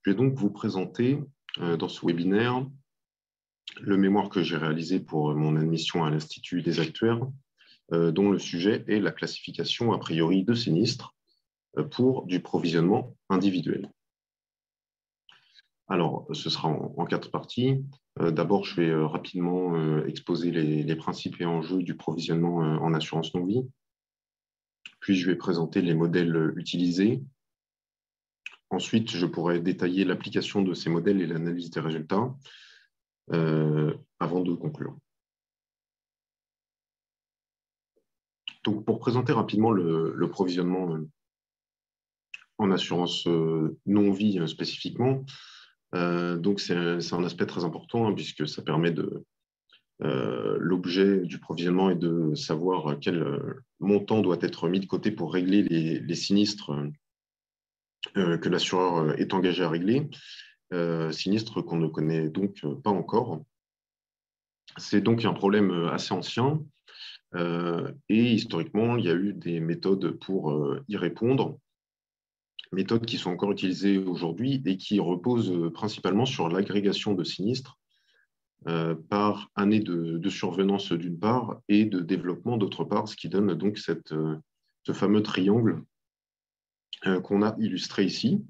Je vais donc vous présenter dans ce webinaire le mémoire que j'ai réalisé pour mon admission à l'Institut des actuaires, dont le sujet est la classification a priori de sinistres pour du provisionnement individuel. Alors, ce sera en 4 parties. D'abord, je vais rapidement exposer les principes et enjeux du provisionnement en assurance non-vie. Puis, je vais présenter les modèles utilisés. Ensuite, je pourrai détailler l'application de ces modèles et l'analyse des résultats avant de conclure. Donc, pour présenter rapidement le provisionnement en assurance non-vie spécifiquement, donc c'est un aspect très important puisque ça permet de l'objet du provisionnement est de savoir quel montant doit être mis de côté pour régler les sinistres que l'assureur est engagé à régler, sinistres qu'on ne connaît donc pas encore. C'est donc un problème assez ancien et historiquement, il y a eu des méthodes pour y répondre, méthodes qui sont encore utilisées aujourd'hui et qui reposent principalement sur l'agrégation de sinistres par année de survenance d'une part et de développement d'autre part, ce qui donne donc ce fameux triangle qu'on a illustré ici.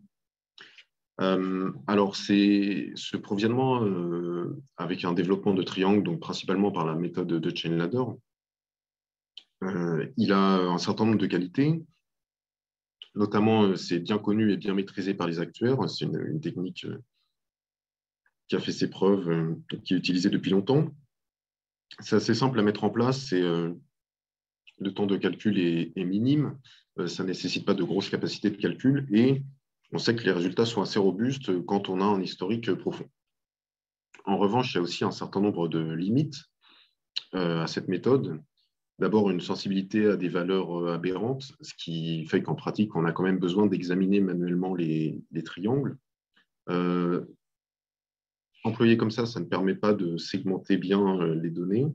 Alors, c'est ce provisionnement avec un développement de triangle, donc principalement par la méthode de chain ladder, il a un certain nombre de qualités. Notamment, c'est bien connu et bien maîtrisé par les actuaires. C'est une technique qui a fait ses preuves, qui est utilisée depuis longtemps. C'est assez simple à mettre en place. Le temps de calcul est minime. Ça ne nécessite pas de grosses capacités de calcul. Et on sait que les résultats sont assez robustes quand on a un historique profond. En revanche, il y a aussi un certain nombre de limites à cette méthode. D'abord, une sensibilité à des valeurs aberrantes, ce qui fait qu'en pratique, on a quand même besoin d'examiner manuellement les triangles. Employé comme ça ne permet pas de segmenter bien les données.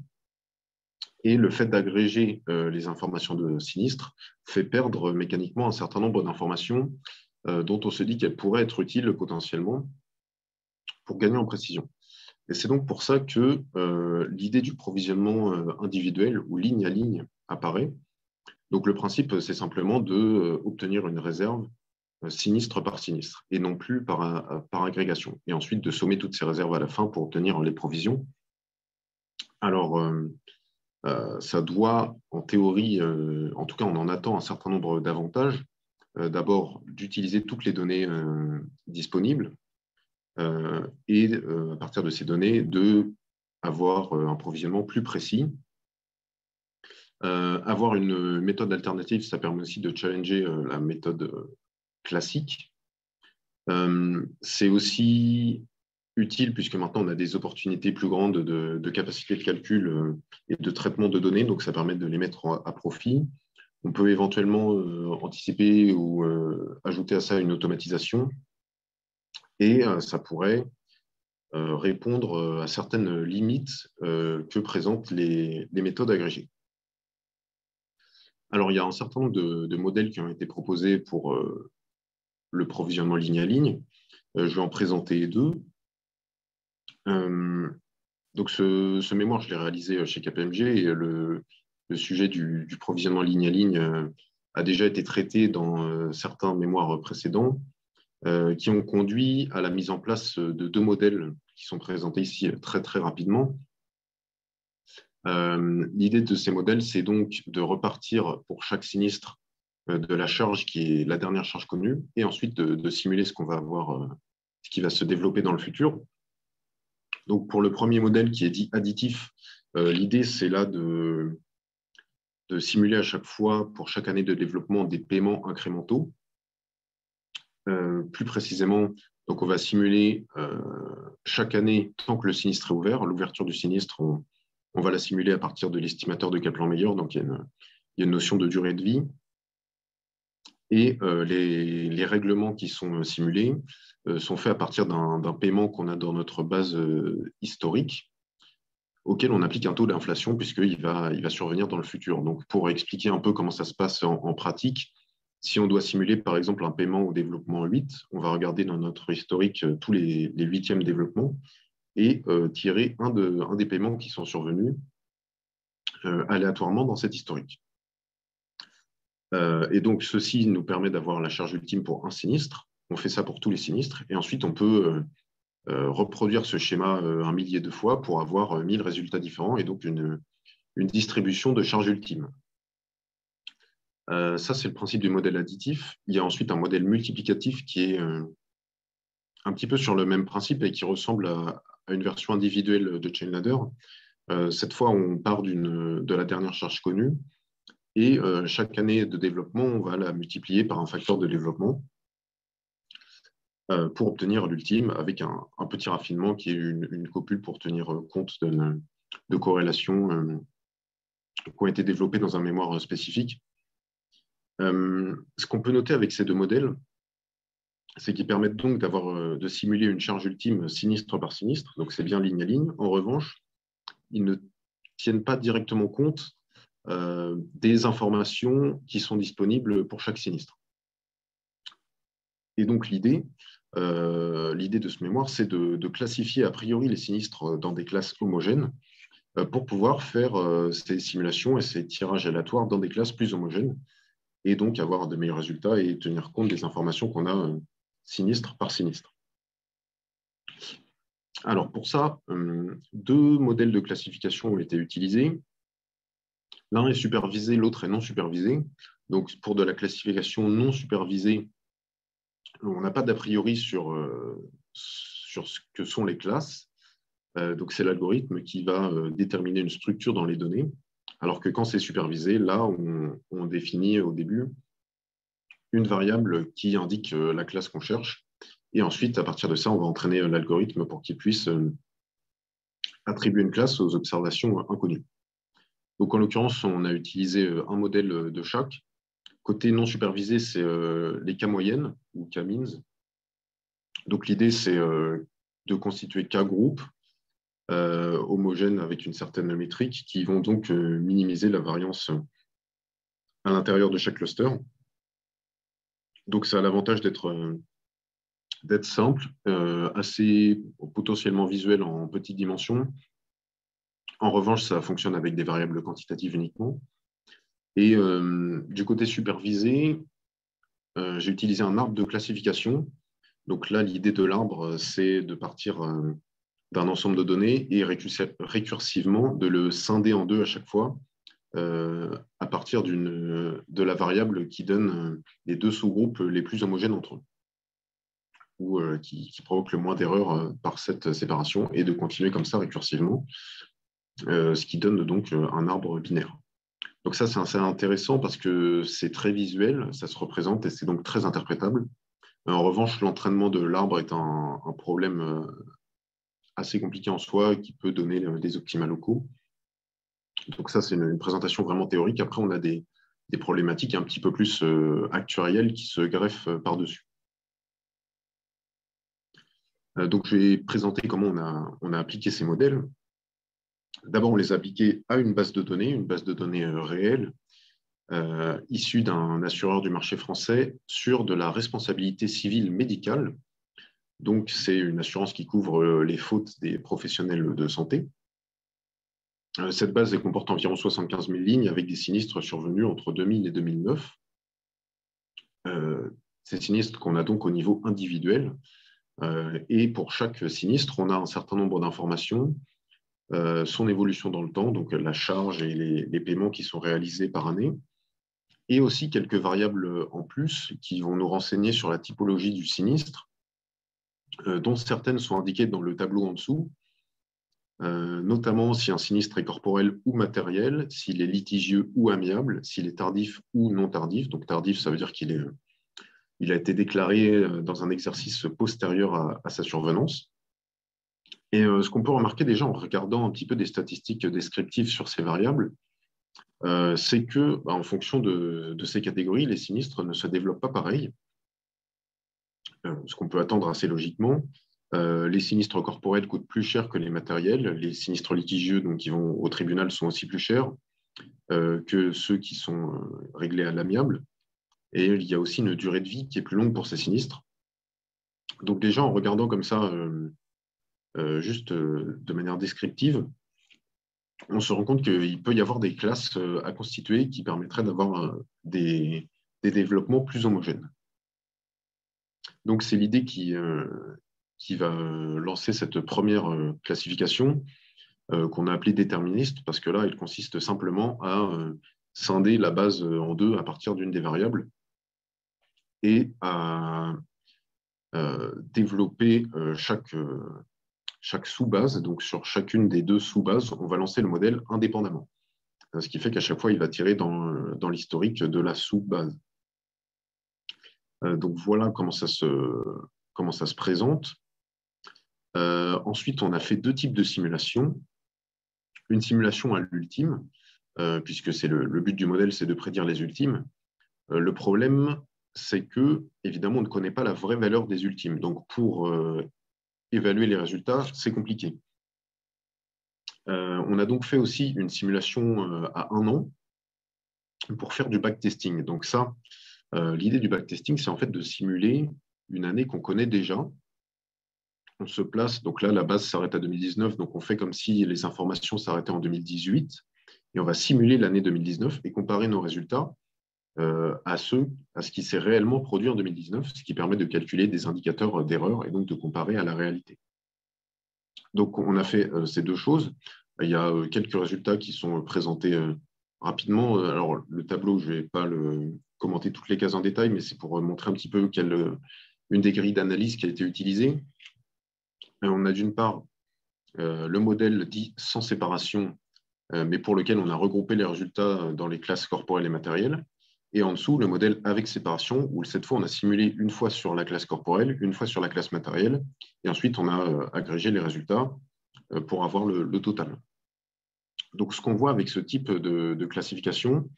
Et le fait d'agréger les informations de sinistre fait perdre mécaniquement un certain nombre d'informations dont on se dit qu'elles pourraient être utiles potentiellement pour gagner en précision. Et c'est donc pour ça que l'idée du provisionnement individuel ou ligne à ligne apparaît. Donc le principe, c'est simplement d'obtenir une réserve sinistre par sinistre et non plus par agrégation. Et ensuite de sommer toutes ces réserves à la fin pour obtenir les provisions. Alors, ça doit, en théorie, en tout cas, on en attend un certain nombre d'avantages. D'abord, d'utiliser toutes les données disponibles et à partir de ces données, d'avoir un provisionnement plus précis. Avoir une méthode alternative, ça permet aussi de challenger la méthode classique. C'est aussi utile puisque maintenant on a des opportunités plus grandes de capacité de calcul et de traitement de données, donc ça permet de les mettre à profit. On peut éventuellement anticiper ou ajouter à ça une automatisation et ça pourrait répondre à certaines limites que présentent les méthodes agrégées. Alors, il y a un certain nombre de modèles qui ont été proposés pour le provisionnement ligne à ligne. Je vais en présenter 2. Donc, ce mémoire, je l'ai réalisé chez KPMG et le sujet du provisionnement ligne à ligne a déjà été traité dans certains mémoires précédents qui ont conduit à la mise en place de 2 modèles qui sont présentés ici très, très rapidement. L'idée de ces modèles, c'est donc de repartir pour chaque sinistre de la charge qui est la dernière charge connue et ensuite de simuler ce qu'on va avoir, ce qui va se développer dans le futur. Donc, pour le premier modèle qui est dit additif, l'idée, c'est là de simuler à chaque fois, pour chaque année de développement, des paiements incrémentaux. Plus précisément, donc on va simuler chaque année, tant que le sinistre est ouvert, l'ouverture du sinistre, on va la simuler à partir de l'estimateur de Kaplan-Meier, donc il y a une notion de durée de vie. Et les règlements qui sont simulés sont faits à partir d'un paiement qu'on a dans notre base historique, auquel on applique un taux d'inflation puisqu'il va survenir dans le futur. Donc, pour expliquer un peu comment ça se passe en pratique, Si on doit simuler, par exemple, un paiement au développement 8, on va regarder dans notre historique tous les 8e développements et tirer un des paiements qui sont survenus aléatoirement dans cet historique. Et donc, ceci nous permet d'avoir la charge ultime pour un sinistre. On fait ça pour tous les sinistres. Et ensuite, on peut reproduire ce schéma un millier de fois pour avoir 1000 résultats différents et donc une distribution de charge ultime. Ça, c'est le principe du modèle additif. Il y a ensuite un modèle multiplicatif qui est un petit peu sur le même principe et qui ressemble à une version individuelle de Chainladder. Cette fois, on part de la dernière charge connue et chaque année de développement, on va la multiplier par un facteur de développement pour obtenir l'ultime avec un petit raffinement qui est une copule pour tenir compte de corrélations qui ont été développées dans un mémoire spécifique. Ce qu'on peut noter avec ces deux modèles, c'est qu'ils permettent donc de simuler une charge ultime sinistre par sinistre, donc c'est bien ligne à ligne. En revanche, ils ne tiennent pas directement compte des informations qui sont disponibles pour chaque sinistre. Et donc l'idée de ce mémoire, c'est de classifier a priori les sinistres dans des classes homogènes pour pouvoir faire ces simulations et ces tirages aléatoires dans des classes plus homogènes et donc avoir de meilleurs résultats et tenir compte des informations qu'on a sinistre par sinistre. Alors pour ça, deux modèles de classification ont été utilisés. L'un est supervisé, l'autre est non supervisé. Donc pour de la classification non supervisée, on n'a pas d'a priori sur ce que sont les classes. Donc c'est l'algorithme qui va déterminer une structure dans les données. Alors que quand c'est supervisé, là, on définit au début une variable qui indique la classe qu'on cherche. Et ensuite, à partir de ça, on va entraîner l'algorithme pour qu'il puisse attribuer une classe aux observations inconnues. Donc, en l'occurrence, on a utilisé un modèle de chaque. Côté non supervisé, c'est les K moyennes ou K-means. Donc, l'idée, c'est de constituer K groupes homogènes avec une certaine métrique qui vont donc minimiser la variance à l'intérieur de chaque cluster. Donc, ça a l'avantage d'être simple, assez potentiellement visuel en petite dimension. En revanche, ça fonctionne avec des variables quantitatives uniquement. Et du côté supervisé, j'ai utilisé un arbre de classification. Donc là, l'idée de l'arbre, c'est de partir d'un ensemble de données et récursivement de le scinder en deux à chaque fois à partir de la variable qui donne les deux sous-groupes les plus homogènes entre eux ou qui provoque le moins d'erreurs par cette séparation et de continuer comme ça récursivement, ce qui donne donc un arbre binaire. Donc ça, c'est assez intéressant parce que c'est très visuel, ça se représente et c'est donc très interprétable. En revanche, l'entraînement de l'arbre est un problème assez compliqué en soi qui peut donner des optimales locaux. Donc ça, c'est une présentation vraiment théorique. Après, on a des problématiques un petit peu plus actuarielles qui se greffent par-dessus. Donc, je vais présenter comment on a appliqué ces modèles. D'abord, on les a appliqués à une base de données réelle, issue d'un assureur du marché français sur de la responsabilité civile médicale. Donc, c'est une assurance qui couvre les fautes des professionnels de santé. Cette base comporte environ 75 000 lignes avec des sinistres survenus entre 2000 et 2009. Ces sinistres qu'on a donc au niveau individuel. Et pour chaque sinistre, on a un certain nombre d'informations, son évolution dans le temps, donc la charge et les paiements qui sont réalisés par année, et aussi quelques variables en plus qui vont nous renseigner sur la typologie du sinistre, dont certaines sont indiquées dans le tableau en dessous, notamment si un sinistre est corporel ou matériel, s'il est litigieux ou amiable, s'il est tardif ou non tardif. Donc tardif, ça veut dire qu'il a été déclaré dans un exercice postérieur à sa survenance. Et ce qu'on peut remarquer déjà en regardant un petit peu des statistiques descriptives sur ces variables, c'est que, en fonction de ces catégories, les sinistres ne se développent pas pareil. Ce qu'on peut attendre assez logiquement. Les sinistres corporels coûtent plus cher que les matériels. Les sinistres litigieux, donc, qui vont au tribunal, sont aussi plus chers que ceux qui sont réglés à l'amiable. et il y a aussi une durée de vie qui est plus longue pour ces sinistres. Donc déjà, en regardant comme ça, juste de manière descriptive, on se rend compte qu'il peut y avoir des classes à constituer qui permettraient d'avoir des développements plus homogènes. Donc c'est l'idée qui va lancer cette première classification qu'on a appelée déterministe, parce que là, elle consiste simplement à scinder la base en deux à partir d'une des variables et à développer chaque sous-base. Donc sur chacune des deux sous-bases, on va lancer le modèle indépendamment. Ce qui fait qu'à chaque fois, il va tirer dans l'historique de la sous-base. Donc voilà comment ça se présente. Ensuite, on a fait deux types de simulations. Une simulation à l'ultime, puisque c'est le but du modèle, c'est de prédire les ultimes. Le problème, c'est que, évidemment, on ne connaît pas la vraie valeur des ultimes. Donc, pour évaluer les résultats, c'est compliqué. On a donc fait aussi une simulation à 1 an pour faire du backtesting. Donc ça, l'idée du backtesting, c'est en fait de simuler une année qu'on connaît déjà. On se place, donc là, la base s'arrête à 2019, donc on fait comme si les informations s'arrêtaient en 2018, et on va simuler l'année 2019 et comparer nos résultats à ce qui s'est réellement produit en 2019, ce qui permet de calculer des indicateurs d'erreur et donc de comparer à la réalité. Donc, on a fait ces deux choses. Il y a quelques résultats qui sont présentés rapidement. Alors, le tableau, je ne vais pas commenter toutes les cases en détail, mais c'est pour montrer un petit peu une des grilles d'analyse qui a été utilisée. On a d'une part le modèle dit sans séparation, mais pour lequel on a regroupé les résultats dans les classes corporelles et matérielles. Et en dessous, le modèle avec séparation, où cette fois, on a simulé une fois sur la classe corporelle, une fois sur la classe matérielle, et ensuite, on a agrégé les résultats pour avoir le total. Donc, ce qu'on voit avec ce type de classification,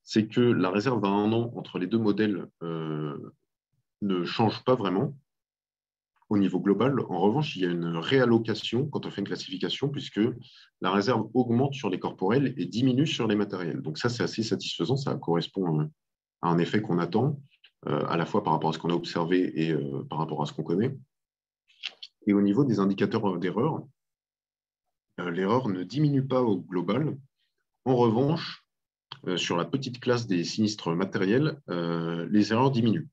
c'est que la réserve à 1 an entre les deux modèles ne change pas vraiment au niveau global. En revanche, il y a une réallocation quand on fait une classification, puisque la réserve augmente sur les corporels et diminue sur les matériels. Donc ça, c'est assez satisfaisant. Ça correspond à un effet qu'on attend, à la fois par rapport à ce qu'on a observé et par rapport à ce qu'on connaît. Et au niveau des indicateurs d'erreur, l'erreur ne diminue pas au global. En revanche, sur la petite classe des sinistres matériels, les erreurs diminuent.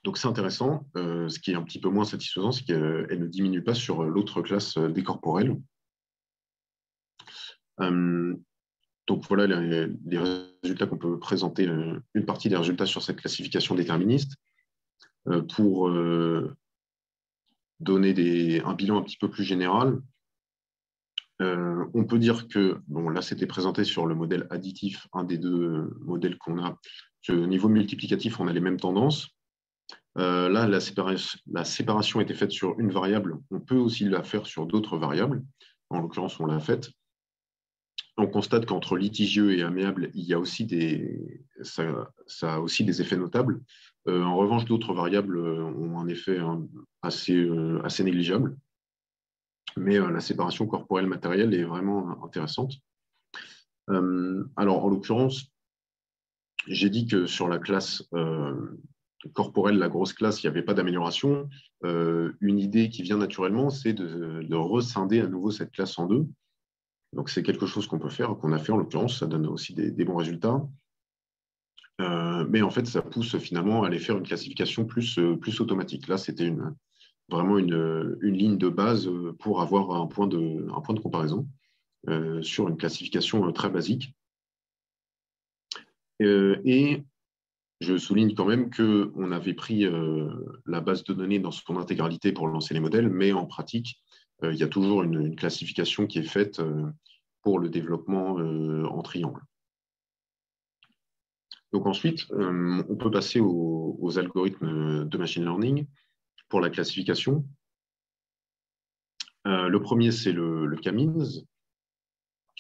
Donc c'est intéressant. Ce qui est un petit peu moins satisfaisant, c'est qu'elle ne diminue pas sur l'autre classe des corporels. Donc voilà les résultats qu'on peut présenter, une partie des résultats sur cette classification déterministe. Pour donner un bilan un petit peu plus général, on peut dire que, bon, là c'était présenté sur le modèle additif, un des deux modèles qu'on a, qu'au niveau multiplicatif, on a les mêmes tendances. Là, la séparation a été faite sur une variable. On peut aussi la faire sur d'autres variables. En l'occurrence, on l'a faite. On constate qu'entre litigieux et amiable, il y a aussi ça a aussi des effets notables. En revanche, d'autres variables ont un effet assez négligeable. Mais la séparation corporelle matérielle est vraiment intéressante. Alors, en l'occurrence, j'ai dit que sur la classe corporelle, la grosse classe, il n'y avait pas d'amélioration. Une idée qui vient naturellement, c'est de rescinder à nouveau cette classe en deux. Donc, c'est quelque chose qu'on peut faire, qu'on a fait en l'occurrence. Ça donne aussi des bons résultats. Mais en fait, ça pousse finalement à aller faire une classification plus automatique. Là, c'était vraiment une ligne de base pour avoir un point de comparaison sur une classification très basique. Et je souligne quand même qu'on avait pris la base de données dans son intégralité pour lancer les modèles, mais en pratique, il y a toujours une classification qui est faite pour le développement en triangle. Donc ensuite, on peut passer aux algorithmes de machine learning pour la classification. Le premier, c'est le K-means.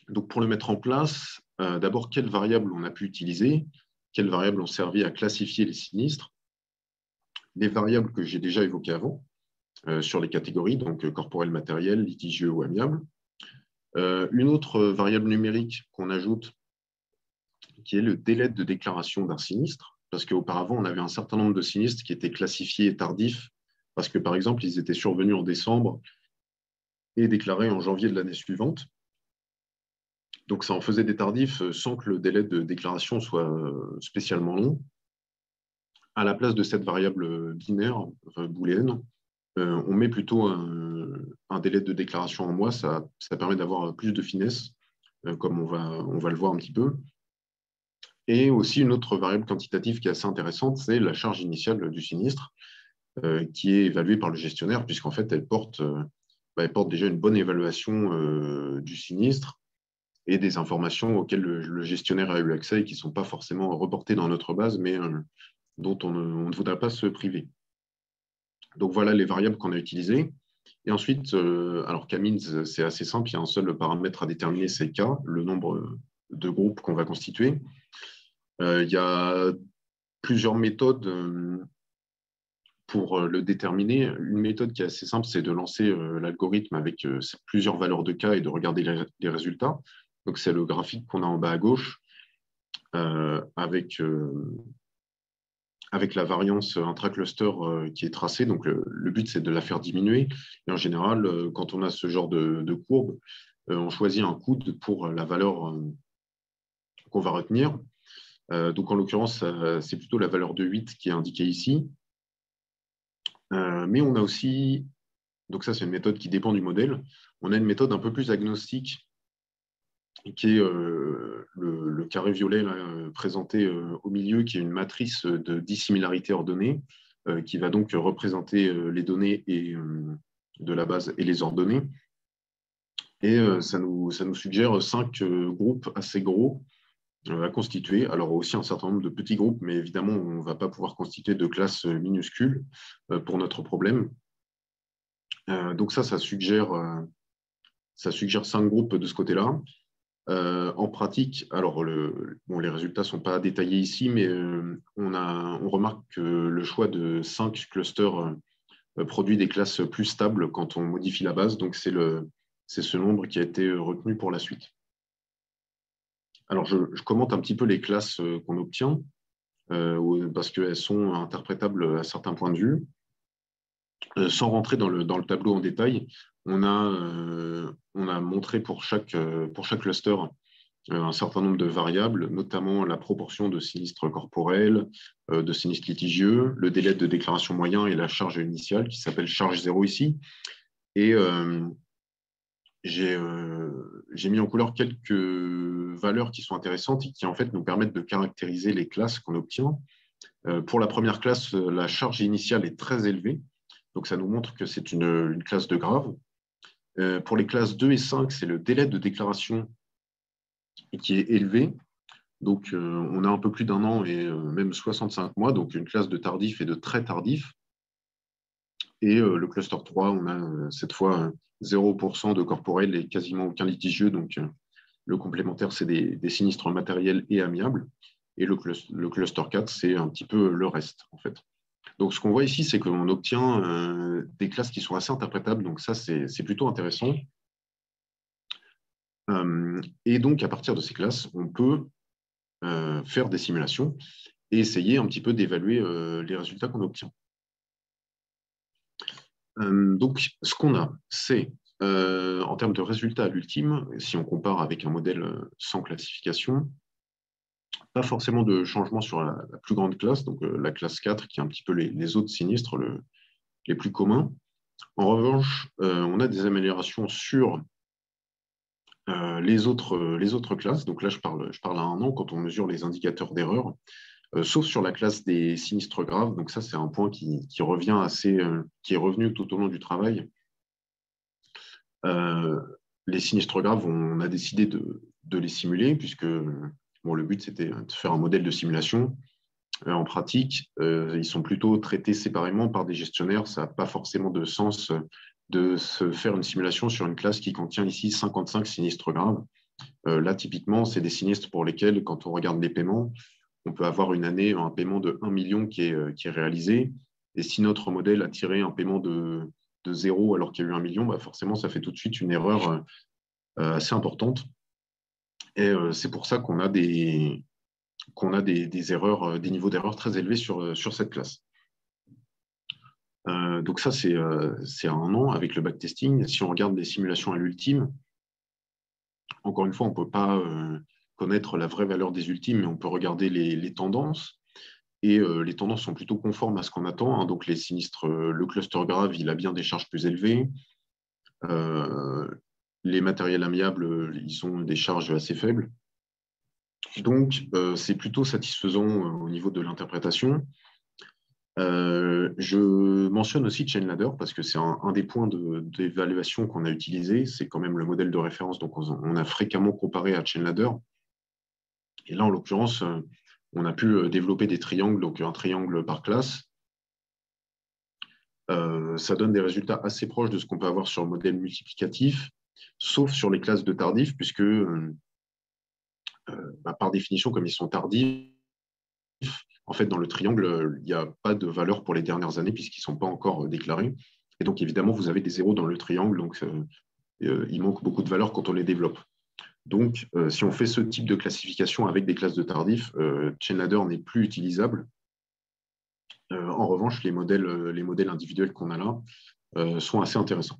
Donc pour le mettre en place, d'abord, quelles variables on a pu utiliser, quelles variables ont servi à classifier les sinistres, les variables que j'ai déjà évoquées avant sur les catégories, donc corporel, matériel, litigieux ou amiable. Une autre variable numérique qu'on ajoute, qui est le délai de déclaration d'un sinistre, parce qu'auparavant, on avait un certain nombre de sinistres qui étaient classifiés tardifs, parce que, par exemple, ils étaient survenus en décembre et déclarés en janvier de l'année suivante. Donc, ça en faisait des tardifs sans que le délai de déclaration soit spécialement long. À la place de cette variable binaire, enfin, booléenne, on met plutôt un délai de déclaration en mois. Ça permet d'avoir plus de finesse, comme on va le voir un petit peu. Et aussi, une autre variable quantitative qui est assez intéressante, c'est la charge initiale du sinistre, qui est évaluée par le gestionnaire, puisqu'en fait, elle porte déjà une bonne évaluation du sinistre et des informations auxquelles le gestionnaire a eu accès et qui ne sont pas forcément reportées dans notre base, mais dont on ne voudrait pas se priver. Donc voilà les variables qu'on a utilisées. Et ensuite, alors K-means, c'est assez simple, il y a un seul paramètre à déterminer, c'est K, le nombre de groupes qu'on va constituer. Il y a plusieurs méthodes pour le déterminer. Une méthode qui est assez simple, c'est de lancer l'algorithme avec plusieurs valeurs de K et de regarder les résultats. Donc c'est le graphique qu'on a en bas à gauche avec la variance intracluster qui est tracée. Donc, le but, c'est de la faire diminuer. Et en général, quand on a ce genre de courbe, on choisit un coude pour la valeur qu'on va retenir. Donc, en l'occurrence, c'est plutôt la valeur de 8 qui est indiquée ici. Mais on a aussi, donc ça, c'est une méthode qui dépend du modèle. On a une méthode un peu plus agnostique qui est le carré violet là, présenté au milieu, qui est une matrice de dissimilarités ordonnées, qui va donc représenter les données de la base et les ordonnées. Et ça nous suggère 5 groupes assez gros à constituer. Alors aussi un certain nombre de petits groupes, mais évidemment, on ne va pas pouvoir constituer de classes minuscules pour notre problème. Donc ça suggère 5 groupes de ce côté-là. En pratique, alors les résultats ne sont pas détaillés ici, mais on remarque que le choix de 5 clusters produit des classes plus stables quand on modifie la base. Donc, c'est ce nombre qui a été retenu pour la suite. Alors, je commente un petit peu les classes qu'on obtient parce qu'elles sont interprétables à certains points de vue. Sans rentrer dans le tableau en détail, on a montré pour chaque cluster un certain nombre de variables, notamment la proportion de sinistres corporels, de sinistres litigieux, le délai de déclaration moyen et la charge initiale, qui s'appelle charge 0 ici. Et j'ai mis en couleur quelques valeurs qui sont intéressantes et qui en fait nous permettent de caractériser les classes qu'on obtient. Pour la première classe, la charge initiale est très élevée, donc ça nous montre que c'est une classe de grave. Pour les classes 2 et 5, c'est le délai de déclaration qui est élevé. Donc, on a un peu plus d'un an et même 65 mois, donc une classe de tardif et de très tardif. Et le cluster 3, on a cette fois 0% de corporel et quasiment aucun litigieux. Donc, le complémentaire, c'est des sinistres matériels et amiables. Et le cluster 4, c'est un petit peu le reste, en fait. Donc, ce qu'on voit ici, c'est qu'on obtient des classes qui sont assez interprétables. Donc, ça, c'est plutôt intéressant. Et donc, à partir de ces classes, on peut faire des simulations et essayer un petit peu d'évaluer les résultats qu'on obtient. Donc, ce qu'on a, c'est, en termes de résultats à l'ultime, si on compare avec un modèle sans classification, pas forcément de changement sur la plus grande classe, donc la classe 4, qui est un petit peu les autres sinistres les plus communs. En revanche, on a des améliorations sur les autres classes. Donc là, je parle à un an quand on mesure les indicateurs d'erreur. Sauf sur la classe des sinistres graves. Donc ça, c'est un point qui revient qui est revenu tout au long du travail. Les sinistres graves, on a décidé de les simuler puisque le but, c'était de faire un modèle de simulation. En pratique, ils sont plutôt traités séparément par des gestionnaires. Ça n'a pas forcément de sens de se faire une simulation sur une classe qui contient ici 55 sinistres graves. Là, typiquement, c'est des sinistres pour lesquels, quand on regarde les paiements, on peut avoir une année, un paiement de 1 million qui est réalisé. Et si notre modèle a tiré un paiement de 0 alors qu'il y a eu 1 million, bah forcément, ça fait tout de suite une erreur assez importante. Et c'est pour ça qu'on a des qu'on a des erreurs, des niveaux d'erreur très élevés sur cette classe. Donc ça, c'est à 1 an avec le backtesting. Si on regarde les simulations à l'ultime, encore une fois, on ne peut pas connaître la vraie valeur des ultimes, mais on peut regarder les tendances. Et les tendances sont plutôt conformes à ce qu'on attend, hein. Donc les sinistres, le cluster grave, il a bien des charges plus élevées. Les matériels amiables, ils ont des charges assez faibles. Donc, c'est plutôt satisfaisant au niveau de l'interprétation. Je mentionne aussi ChainLadder parce que c'est un des points d'évaluation qu'on a utilisé. C'est quand même le modèle de référence, donc on a fréquemment comparé à ChainLadder. Et là, en l'occurrence, on a pu développer des triangles, donc un triangle par classe. Ça donne des résultats assez proches de ce qu'on peut avoir sur le modèle multiplicatif, sauf sur les classes de tardifs, puisque par définition, comme ils sont tardifs, en fait, dans le triangle, il n'y a pas de valeur pour les dernières années puisqu'ils ne sont pas encore déclarés. Et donc, évidemment, vous avez des zéros dans le triangle, donc il manque beaucoup de valeur quand on les développe. Donc, si on fait ce type de classification avec des classes de tardifs, ChainLadder n'est plus utilisable. En revanche, les modèles individuels qu'on a là sont assez intéressants.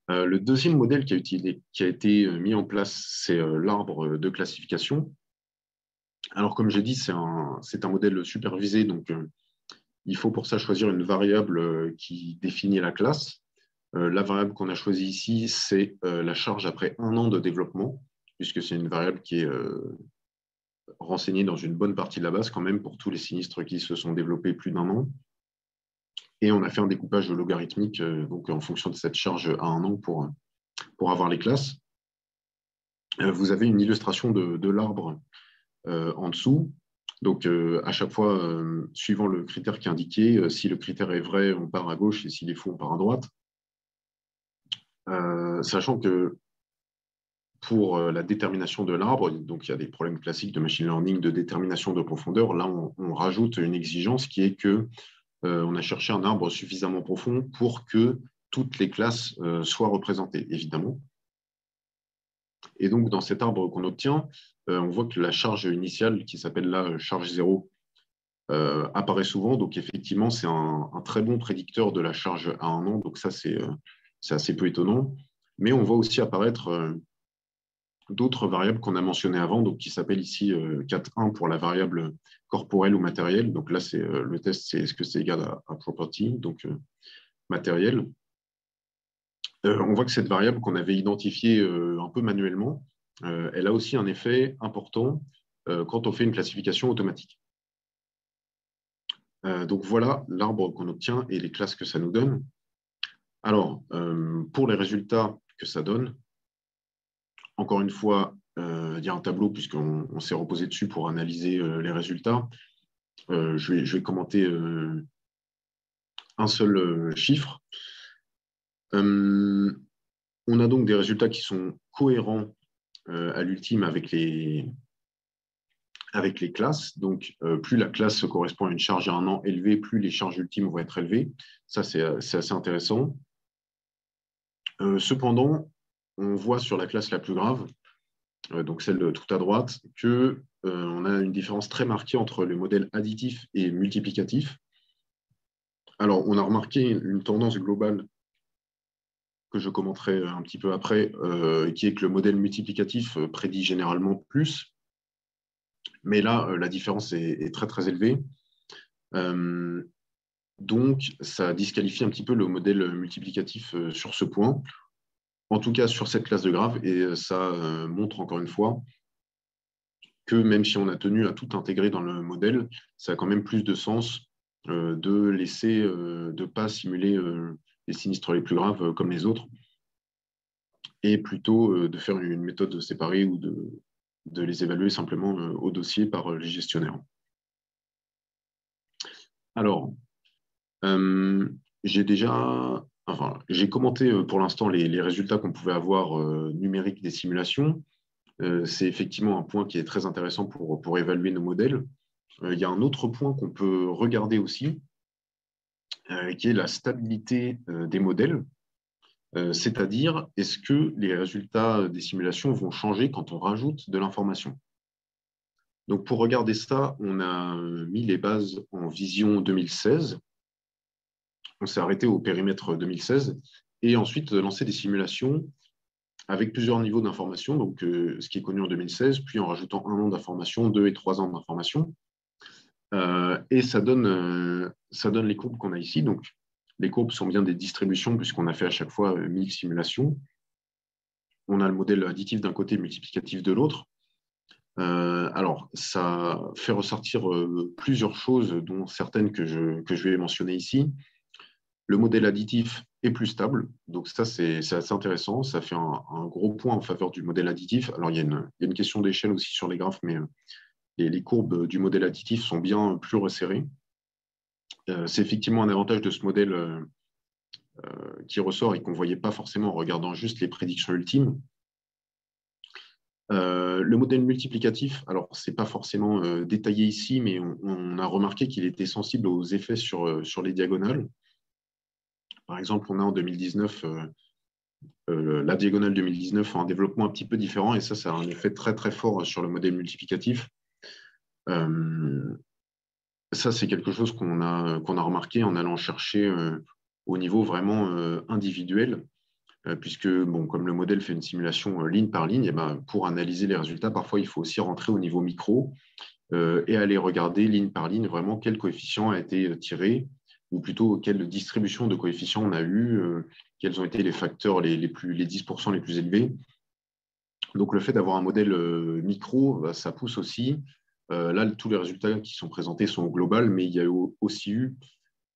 Le deuxième modèle qui a été mis en place, c'est l'arbre de classification. Alors, comme j'ai dit, c'est un modèle supervisé, donc il faut pour ça choisir une variable qui définit la classe. La variable qu'on a choisie ici, c'est la charge après 1 an de développement, puisque c'est une variable qui est renseignée dans une bonne partie de la base quand même pour tous les sinistres qui se sont développés plus d'1 an. Et on a fait un découpage logarithmique donc en fonction de cette charge à 1 an pour avoir les classes. Vous avez une illustration de l'arbre en dessous. Donc, à chaque fois, suivant le critère qui est indiqué, si le critère est vrai, on part à gauche, et s'il est faux, on part à droite. Sachant que pour la détermination de l'arbre, donc il y a des problèmes classiques de machine learning de détermination de profondeur. Là, on rajoute une exigence qui est que on a cherché un arbre suffisamment profond pour que toutes les classes soient représentées, évidemment. Et donc, dans cet arbre qu'on obtient, on voit que la charge initiale, qui s'appelle là charge 0, apparaît souvent. Donc, effectivement, c'est un très bon prédicteur de la charge à 1 an. Donc, ça, c'est assez peu étonnant. Mais on voit aussi apparaître d'autres variables qu'on a mentionnées avant, donc qui s'appellent ici 4.1 pour la variable corporelle ou matérielle. Donc là, le test, c'est est-ce que c'est égal à property, donc matériel. On voit que cette variable qu'on avait identifiée un peu manuellement, elle a aussi un effet important quand on fait une classification automatique. Donc voilà l'arbre qu'on obtient et les classes que ça nous donne. Alors, pour les résultats que ça donne, encore une fois, il y a un tableau puisqu'on s'est reposé dessus pour analyser les résultats. Je vais commenter un seul chiffre. On a donc des résultats qui sont cohérents à l'ultime avec les classes. Donc, plus la classe correspond à une charge à 1 an élevée, plus les charges ultimes vont être élevées. Ça, c'est assez intéressant. Cependant, on voit sur la classe la plus grave, donc celle de tout à droite, qu'on a une différence très marquée entre les modèles additifs et multiplicatifs. Alors, on a remarqué une tendance globale que je commenterai un petit peu après, qui est que le modèle multiplicatif prédit généralement plus. Mais là, la différence est très, très élevée. Donc, ça disqualifie un petit peu le modèle multiplicatif sur ce point, en tout cas sur cette classe de grave, et ça montre encore une fois que même si on a tenu à tout intégrer dans le modèle, ça a quand même plus de sens de laisser, de ne pas simuler les sinistres les plus graves comme les autres, et plutôt de faire une méthode séparée ou de les évaluer simplement au dossier par les gestionnaires. Alors, j'ai commenté pour l'instant les résultats qu'on pouvait avoir numériques des simulations. C'est effectivement un point qui est très intéressant pour évaluer nos modèles. Il y a un autre point qu'on peut regarder aussi, qui est la stabilité des modèles. C'est-à-dire, est-ce que les résultats des simulations vont changer quand on rajoute de l'information? Donc, pour regarder ça, on a mis les bases en vision 2016. On s'est arrêté au périmètre 2016 et ensuite lancé des simulations avec plusieurs niveaux d'information, donc ce qui est connu en 2016, puis en rajoutant 1 an d'information, 2 et 3 ans d'information. Et ça donne les courbes qu'on a ici. Donc, les courbes sont bien des distributions puisqu'on a fait à chaque fois 1000 simulations. On a le modèle additif d'un côté, multiplicatif de l'autre. Alors, ça fait ressortir plusieurs choses, dont certaines que je vais mentionner ici. Le modèle additif est plus stable, donc ça, c'est assez intéressant. Ça fait un gros point en faveur du modèle additif. Alors, il y a une question d'échelle aussi sur les graphes, mais les courbes du modèle additif sont bien plus resserrées. C'est effectivement un avantage de ce modèle qui ressort et qu'on ne voyait pas forcément en regardant juste les prédictions ultimes. Le modèle multiplicatif, alors ce n'est pas forcément détaillé ici, mais on a remarqué qu'il était sensible aux effets sur les diagonales. Par exemple, on a en 2019 la diagonale 2019 a un développement un petit peu différent et ça a un effet très très fort sur le modèle multiplicatif. Ça, c'est quelque chose qu'on a remarqué en allant chercher au niveau vraiment individuel, puisque, bon, comme le modèle fait une simulation ligne par ligne, et ben, pour analyser les résultats, parfois, il faut aussi rentrer au niveau micro et aller regarder ligne par ligne vraiment quel coefficient a été tiré, ou plutôt quelle distribution de coefficients on a eu, quels ont été les facteurs les 10% les plus élevés. Donc, le fait d'avoir un modèle micro, ça pousse aussi. Là, tous les résultats qui sont présentés sont globaux, mais il y a aussi eu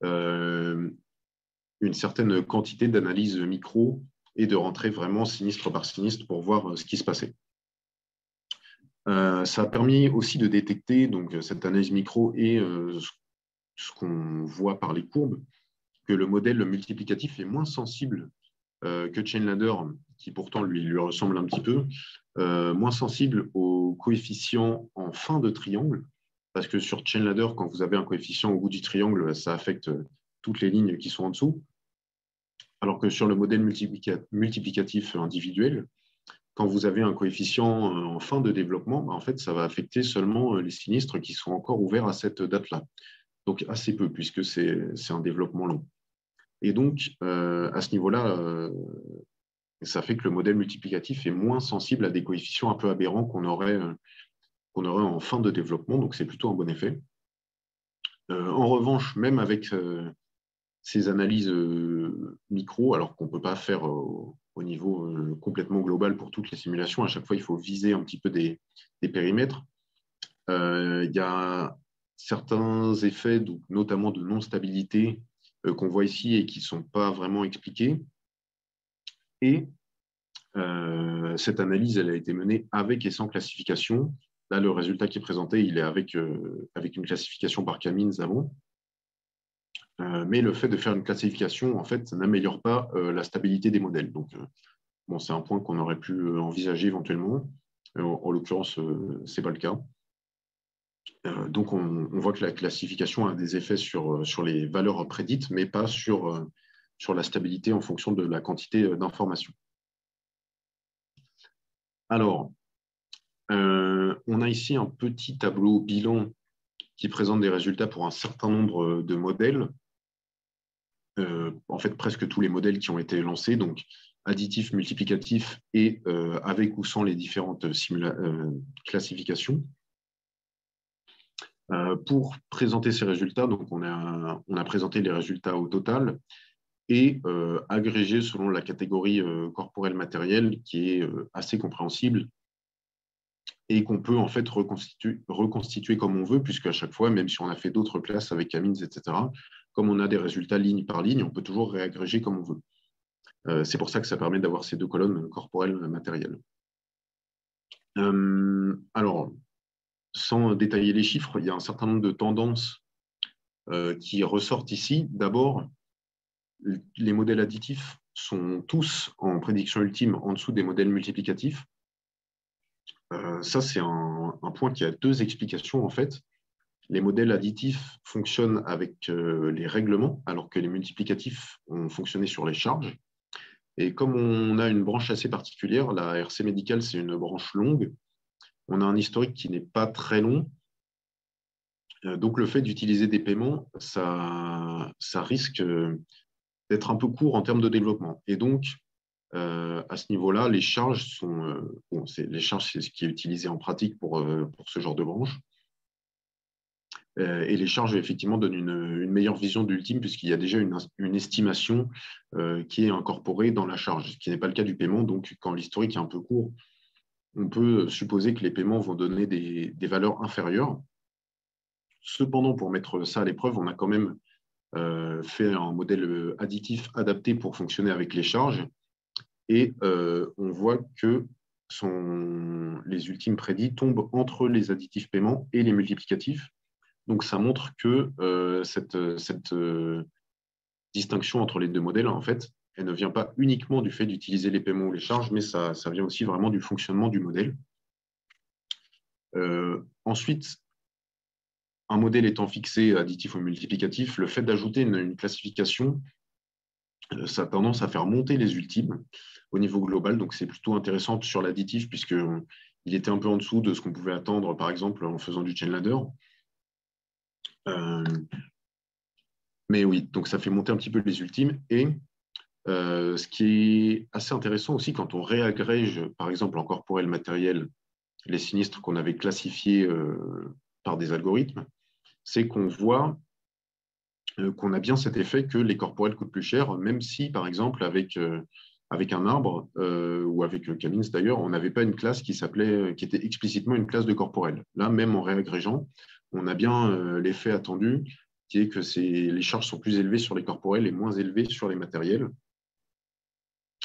une certaine quantité d'analyse micro et de rentrer vraiment sinistre par sinistre pour voir ce qui se passait. Ça a permis aussi de détecter donc, cette analyse micro et ce qu'on voit par les courbes, que le modèle multiplicatif est moins sensible que Chainladder, qui pourtant lui ressemble un petit peu, moins sensible aux coefficients en fin de triangle, parce que sur Chainladder, quand vous avez un coefficient au bout du triangle, ça affecte toutes les lignes qui sont en dessous, alors que sur le modèle multiplicatif individuel, quand vous avez un coefficient en fin de développement, en fait, ça va affecter seulement les sinistres qui sont encore ouverts à cette date-là. Donc assez peu, puisque c'est un développement long. Et donc, à ce niveau-là, ça fait que le modèle multiplicatif est moins sensible à des coefficients un peu aberrants qu'on aurait en fin de développement, donc c'est plutôt un bon effet. En revanche, même avec ces analyses micro, alors qu'on ne peut pas faire au niveau complètement global pour toutes les simulations, à chaque fois, il faut viser un petit peu des périmètres. Il y a certains effets, donc, notamment de non-stabilité, qu'on voit ici et qui ne sont pas vraiment expliqués. Et cette analyse, elle a été menée avec et sans classification. Là, le résultat qui est présenté, il est avec une classification par Kamins avant. Mais le fait de faire une classification, en fait, n'améliore pas la stabilité des modèles. Donc, bon, c'est un point qu'on aurait pu envisager éventuellement. En l'occurrence, ce n'est pas le cas. Donc, on voit que la classification a des effets sur les valeurs prédites, mais pas sur la stabilité en fonction de la quantité d'informations. Alors, on a ici un petit tableau bilan qui présente des résultats pour un certain nombre de modèles. En fait, presque tous les modèles qui ont été lancés, donc additif, multiplicatif et avec ou sans les différentes classifications. Pour présenter ces résultats, donc on a présenté les résultats au total et agrégés selon la catégorie corporelle matérielle qui est assez compréhensible et qu'on peut en fait reconstituer comme on veut, puisqu'à chaque fois, même si on a fait d'autres classes avec Kamins, etc., comme on a des résultats ligne par ligne, on peut toujours réagréger comme on veut. C'est pour ça que ça permet d'avoir ces deux colonnes corporelles matérielles. Alors, sans détailler les chiffres, il y a un certain nombre de tendances qui ressortent ici. D'abord, les modèles additifs sont tous en prédiction ultime en dessous des modèles multiplicatifs. Ça, c'est un point qui a deux explications, en fait. Les modèles additifs fonctionnent avec les règlements, alors que les multiplicatifs ont fonctionné sur les charges. Et comme on a une branche assez particulière, la RC médicale, c'est une branche longue, on a un historique qui n'est pas très long. Donc, le fait d'utiliser des paiements, ça risque d'être un peu court en termes de développement. Et donc, à ce niveau-là, les charges sont. Les charges, c'est ce qui est utilisé en pratique pour ce genre de branche. Et les charges, effectivement, donnent une meilleure vision de l'ultime, puisqu'il y a déjà une estimation qui est incorporée dans la charge, ce qui n'est pas le cas du paiement. Donc, quand l'historique est un peu court, on peut supposer que les paiements vont donner des valeurs inférieures. Cependant, pour mettre ça à l'épreuve, on a quand même fait un modèle additif adapté pour fonctionner avec les charges. Et on voit que les ultimes prédits tombent entre les additifs paiements et les multiplicatifs. Donc, ça montre que cette distinction entre les deux modèles, en fait, elle ne vient pas uniquement du fait d'utiliser les paiements ou les charges, mais ça vient aussi vraiment du fonctionnement du modèle. Ensuite, un modèle étant fixé additif ou multiplicatif, le fait d'ajouter une classification, ça a tendance à faire monter les ultimes au niveau global. Donc, c'est plutôt intéressant sur l'additif, puisqu'il était un peu en dessous de ce qu'on pouvait attendre, par exemple, en faisant du chain ladder. Mais oui, donc ça fait monter un petit peu les ultimes. Et ce qui est assez intéressant aussi, quand on réagrège, par exemple, en corporel matériel, les sinistres qu'on avait classifiés par des algorithmes, c'est qu'on voit qu'on a bien cet effet que les corporels coûtent plus cher, même si, par exemple, avec un arbre ou avec Camins d'ailleurs, on n'avait pas une classe qui était explicitement une classe de corporel. Là, même en réagrégeant, on a bien l'effet attendu, qui est que les charges sont plus élevées sur les corporels et moins élevées sur les matériels.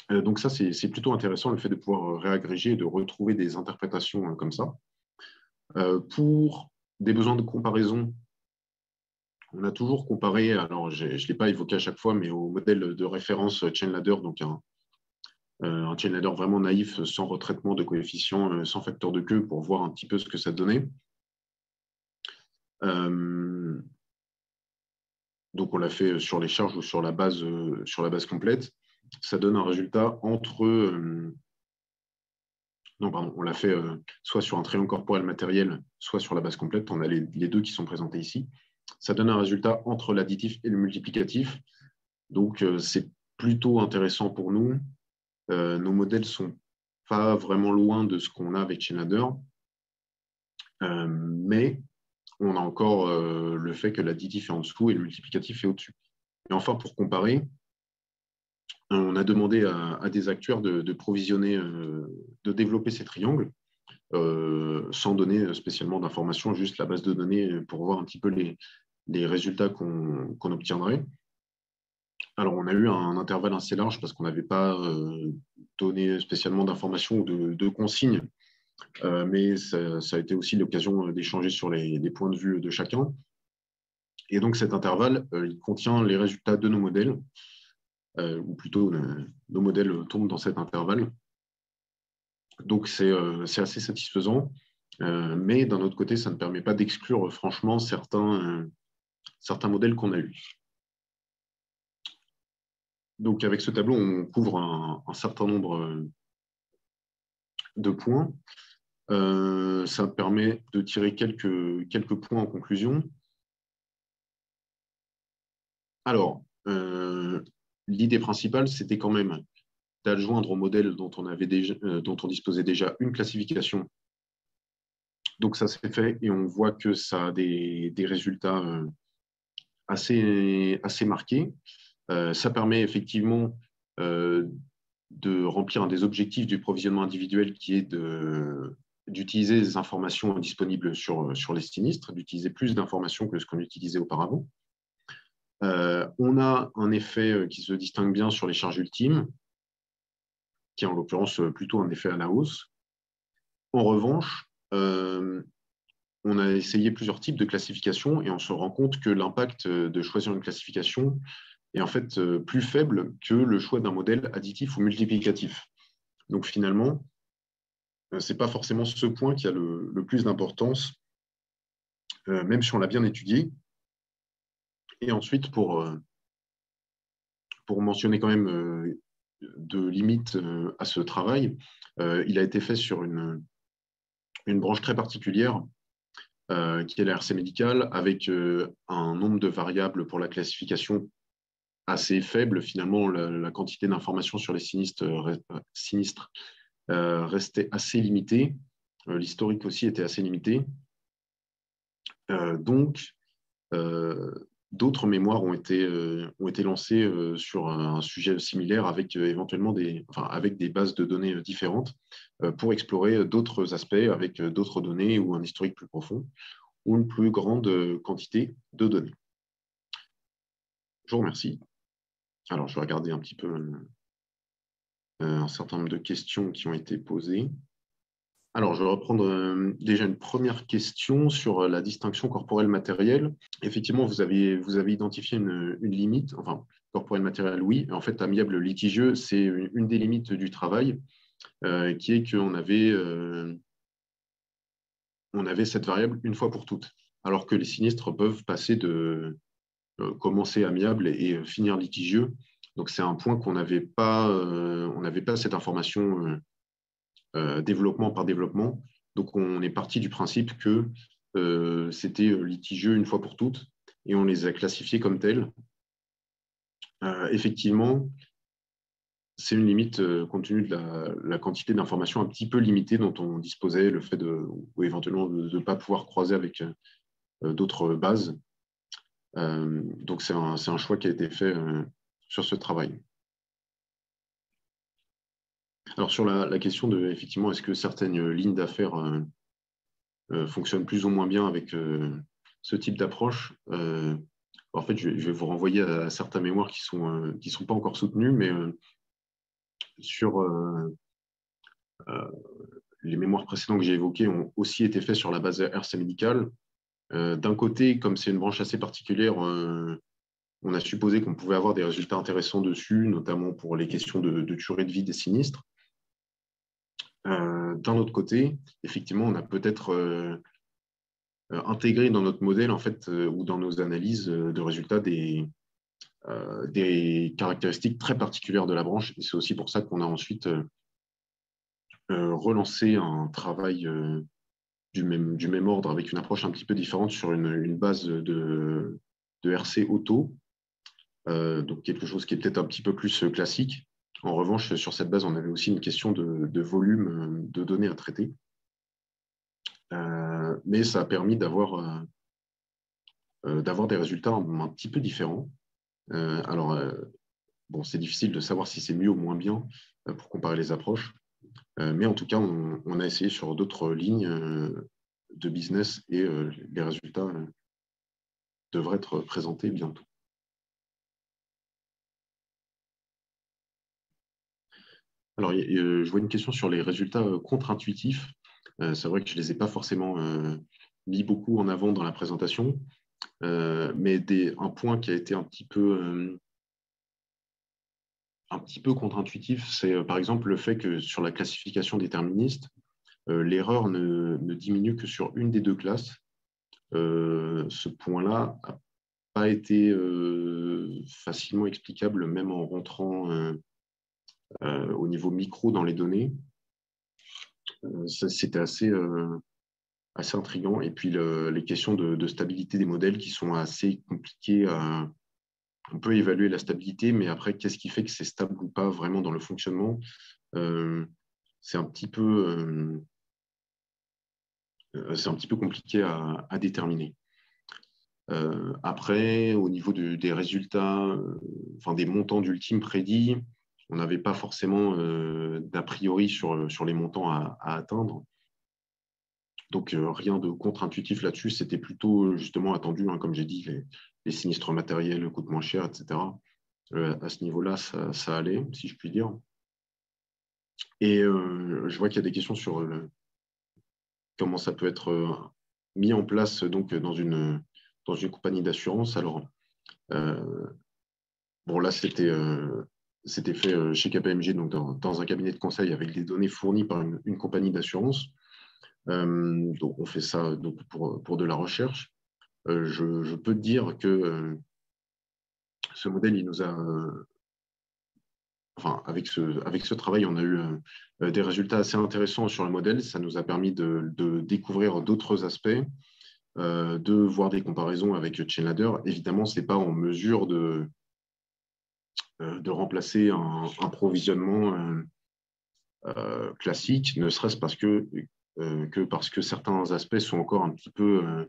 Donc ça, c'est plutôt intéressant, le fait de pouvoir réagréger et de retrouver des interprétations comme ça. Pour des besoins de comparaison, on a toujours comparé, alors je ne l'ai pas évoqué à chaque fois, mais au modèle de référence ChainLadder, donc un ChainLadder vraiment naïf, sans retraitement de coefficients, sans facteur de queue, pour voir un petit peu ce que ça donnait. Donc on l'a fait sur les charges ou sur la base complète. Ça donne un résultat entre... non, pardon, on l'a fait soit sur un triangle corporel matériel, soit sur la base complète. On a les deux qui sont présentés ici. Ça donne un résultat entre l'additif et le multiplicatif. Donc, c'est plutôt intéressant pour nous. Nos modèles ne sont pas vraiment loin de ce qu'on a avec ChainLadder, mais on a encore le fait que l'additif est en dessous et le multiplicatif est au-dessus. Et enfin, pour comparer, on a demandé à des actuaires de provisionner, de développer ces triangles, sans donner spécialement d'informations, juste la base de données pour voir un petit peu les résultats qu'on obtiendrait. Alors, on a eu un intervalle assez large parce qu'on n'avait pas donné spécialement d'informations ou de consignes, mais ça a été aussi l'occasion d'échanger sur les points de vue de chacun. Et donc, cet intervalle, il contient les résultats de nos modèles, ou plutôt nos modèles tombent dans cet intervalle. Donc, c'est assez satisfaisant, mais d'un autre côté, ça ne permet pas d'exclure franchement certains modèles qu'on a eus. Donc, avec ce tableau, on couvre un certain nombre de points. Ça permet de tirer quelques points en conclusion. Alors, l'idée principale, c'était quand même d'adjoindre au modèle dont on disposait déjà une classification. Donc, ça s'est fait et on voit que ça a des résultats assez marqués. Ça permet effectivement de remplir un des objectifs du provisionnement individuel qui est d'utiliser les informations disponibles sur les sinistres, d'utiliser plus d'informations que ce qu'on utilisait auparavant. On a un effet qui se distingue bien sur les charges ultimes, qui est en l'occurrence plutôt un effet à la hausse. En revanche, on a essayé plusieurs types de classifications et on se rend compte que l'impact de choisir une classification est en fait plus faible que le choix d'un modèle additif ou multiplicatif. Donc finalement, ce n'est pas forcément ce point qui a le plus d'importance, même si on l'a bien étudié. Et ensuite, pour mentionner quand même de limite à ce travail. Il a été fait sur une branche très particulière qui est la RC médicale, avec un nombre de variables pour la classification assez faible. Finalement, la quantité d'informations sur les sinistres restait assez limitée. L'historique aussi était assez limité. Donc, d'autres mémoires ont été lancées sur un sujet similaire avec éventuellement avec des bases de données différentes pour explorer d'autres aspects avec d'autres données ou un historique plus profond ou une plus grande quantité de données. Je vous remercie. Alors, je vais regarder un petit peu un certain nombre de questions qui ont été posées. Alors, je vais reprendre déjà une première question sur la distinction corporelle-matérielle. Effectivement, vous avez identifié une limite, enfin, corporelle-matérielle, oui. En fait, amiable litigieux, c'est une des limites du travail, qui est qu'on on avait cette variable une fois pour toutes, alors que les sinistres peuvent passer de commencer amiable et finir litigieux. Donc, c'est un point qu'on n'avait pas, on n'avait pas cette information développement par développement. Donc, on est parti du principe que c'était litigieux une fois pour toutes et on les a classifiés comme tels. Effectivement, c'est une limite compte tenu de la quantité d'informations un petit peu limitée dont on disposait, le fait ou éventuellement de ne pas pouvoir croiser avec d'autres bases. Donc, c'est un choix qui a été fait sur ce travail. Alors, sur la question de, effectivement, est-ce que certaines lignes d'affaires fonctionnent plus ou moins bien avec ce type d'approche. En fait, je vais vous renvoyer à certains mémoires qui sont pas encore soutenus, mais sur les mémoires précédents que j'ai évoqués ont aussi été faits sur la base RC médicale. D'un côté, comme c'est une branche assez particulière, on a supposé qu'on pouvait avoir des résultats intéressants dessus, notamment pour les questions de durée de vie des sinistres. D'un autre côté, effectivement, on a peut-être intégré dans notre modèle en fait, ou dans nos analyses de résultats des caractéristiques très particulières de la branche. Et c'est aussi pour ça qu'on a ensuite relancé un travail du même ordre avec une approche un petit peu différente sur une base de RC auto, donc quelque chose qui est peut-être un petit peu plus classique. En revanche, sur cette base, on avait aussi une question de volume de données à traiter. Mais ça a permis d'avoir des résultats un petit peu différents. Alors, bon, c'est difficile de savoir si c'est mieux ou moins bien pour comparer les approches. Mais en tout cas, on a essayé sur d'autres lignes de business et les résultats devraient être présentés bientôt. Alors, je vois une question sur les résultats contre-intuitifs. C'est vrai que je ne les ai pas forcément mis beaucoup en avant dans la présentation, mais un point qui a été un petit peu contre-intuitif, c'est par exemple le fait que sur la classification déterministe, l'erreur ne diminue que sur une des deux classes. Ce point-là n'a pas été facilement explicable, même en rentrant au niveau micro dans les données. C'était assez intriguant. Et puis, les questions de stabilité des modèles qui sont assez compliquées. On peut évaluer la stabilité, mais après, qu'est-ce qui fait que c'est stable ou pas vraiment dans le fonctionnement? C'est un petit peu compliqué à déterminer. Après, au niveau des résultats, enfin des montants d'ultime prédits, on n'avait pas forcément d'a priori sur les montants à atteindre. Donc, rien de contre-intuitif là-dessus. C'était plutôt justement attendu, hein, comme j'ai dit, les sinistres matériels coûtent moins cher, etc. À ce niveau-là, ça allait, si je puis dire. Et je vois qu'il y a des questions sur comment ça peut être mis en place donc, dans une compagnie d'assurance. Alors, bon, là, c'était fait chez KPMG, donc dans un cabinet de conseil avec des données fournies par une compagnie d'assurance. Donc, on fait ça donc, pour de la recherche. Je peux te dire que ce modèle, avec ce travail, on a eu des résultats assez intéressants sur le modèle. Ça nous a permis de découvrir d'autres aspects, de voir des comparaisons avec Chainladder. Évidemment, ce n'est pas en mesure de remplacer un provisionnement classique, ne serait-ce parce que certains aspects sont encore un petit peu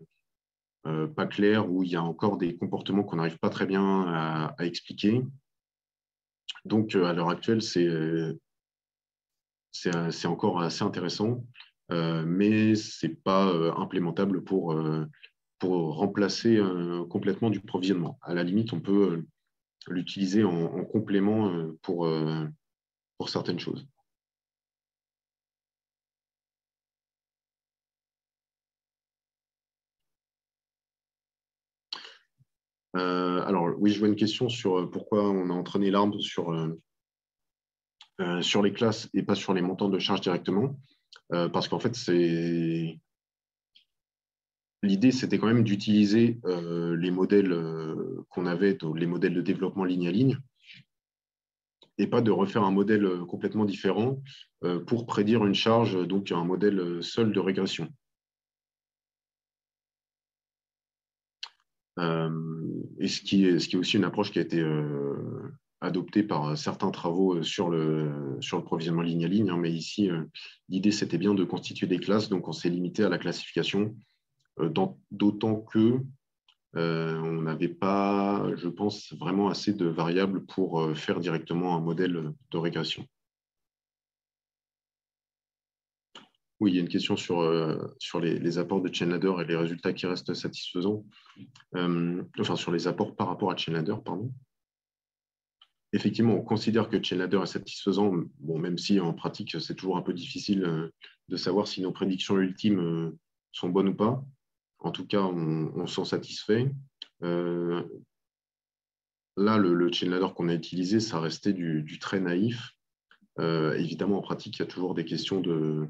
pas clairs, où il y a encore des comportements qu'on n'arrive pas très bien à expliquer. Donc, à l'heure actuelle, c'est encore assez intéressant, mais ce n'est pas implémentable pour remplacer complètement du provisionnement. À la limite, on peut l'utiliser en complément pour certaines choses. Alors, oui, je vois une question sur pourquoi on a entraîné l'arbre sur les classes et pas sur les montants de charge directement. Parce qu'en fait, l'idée, c'était quand même d'utiliser les modèles qu'on avait, les modèles de développement ligne à ligne, et pas de refaire un modèle complètement différent pour prédire une charge, donc un modèle seul de régression. Et ce qui est aussi une approche qui a été adoptée par certains travaux sur le provisionnement ligne à ligne. Hein, mais ici, l'idée, c'était bien de constituer des classes, donc on s'est limité à la classification, d'autant que on n'avait pas, je pense, vraiment assez de variables pour faire directement un modèle de régression. Oui, il y a une question sur les apports de Chainladder et les résultats qui restent satisfaisants. Enfin, sur les apports par rapport à Chainladder, pardon. Effectivement, on considère que Chainladder est satisfaisant, bon, même si en pratique, c'est toujours un peu difficile de savoir si nos prédictions ultimes sont bonnes ou pas. En tout cas, on s'en satisfait. Là, le Chainladder qu'on a utilisé, ça restait du très naïf. Évidemment, en pratique, il y a toujours des questions de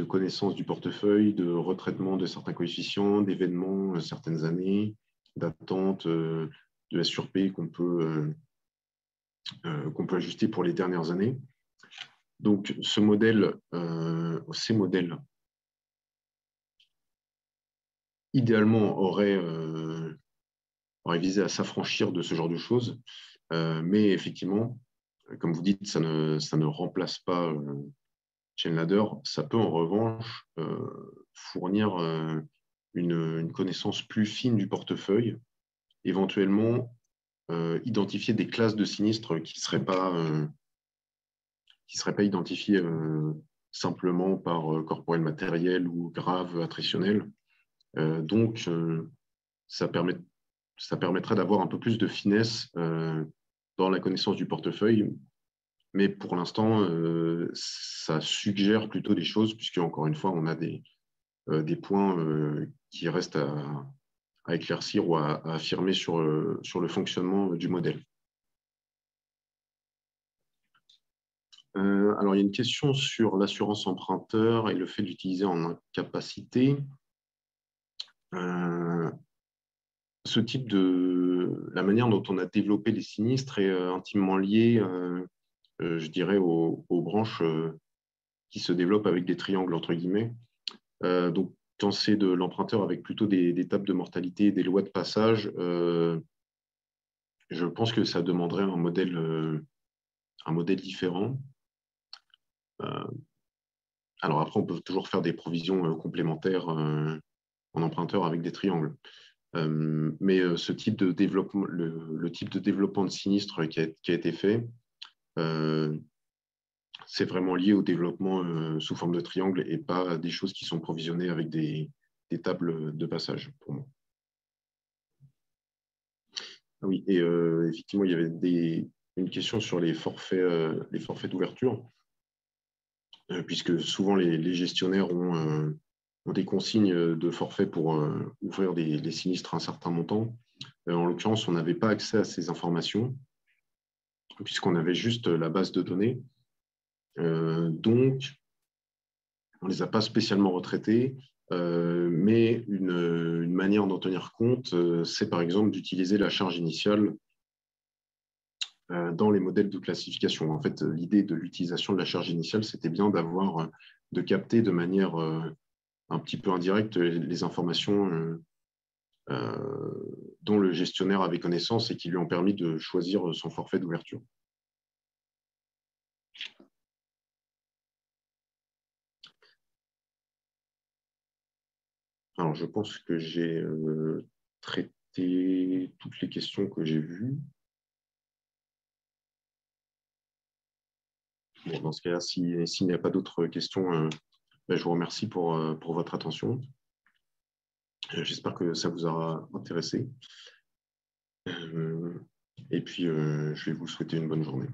connaissance du portefeuille, de retraitement de certains coefficients, d'événements certaines années, d'attente de S sur P qu'on peut ajuster pour les dernières années. Donc, ces modèles, idéalement, auraient visé à s'affranchir de ce genre de choses. Mais effectivement, comme vous dites, ça ne remplace pas Chainladder. Ça peut en revanche fournir une connaissance plus fine du portefeuille, éventuellement identifier des classes de sinistres qui ne seraient pas identifiées simplement par corporel matériel ou grave attritionnel. Donc, ça permettrait d'avoir un peu plus de finesse dans la connaissance du portefeuille. Mais pour l'instant, ça suggère plutôt des choses, puisque, encore une fois, on a des points qui restent à éclaircir ou à affirmer sur le fonctionnement du modèle. Alors, il y a une question sur l'assurance emprunteur et le fait d'utiliser en incapacité. Ce type la manière dont on a développé les sinistres est intimement liée, je dirais, aux branches qui se développent avec des triangles, entre guillemets. Donc, quand c'est de l'emprunteur avec plutôt des tables de mortalité, des lois de passage, je pense que ça demanderait un modèle différent. Alors après, on peut toujours faire des provisions complémentaires en emprunteur avec des triangles. Mais ce type de développement, le type de développement de sinistre qui a été fait, c'est vraiment lié au développement sous forme de triangle et pas à des choses qui sont provisionnées avec des tables de passage, pour moi. Ah oui, et effectivement, il y avait une question sur les forfaits d'ouverture, puisque souvent les gestionnaires ont des consignes de forfait pour ouvrir des sinistres à un certain montant. En l'occurrence, on n'avait pas accès à ces informations, puisqu'on avait juste la base de données. Donc, on ne les a pas spécialement retraitées, mais une manière d'en tenir compte, c'est par exemple d'utiliser la charge initiale dans les modèles de classification. En fait, l'idée de l'utilisation de la charge initiale, c'était bien de capter de manière un petit peu indirecte les informations dont le gestionnaire avait connaissance et qui lui ont permis de choisir son forfait d'ouverture. Alors, je pense que j'ai traité toutes les questions que j'ai vues. Bon, dans ce cas-là, s'il n'y a pas d'autres questions, je vous remercie pour votre attention. J'espère que ça vous aura intéressé. Et puis, je vais vous souhaiter une bonne journée.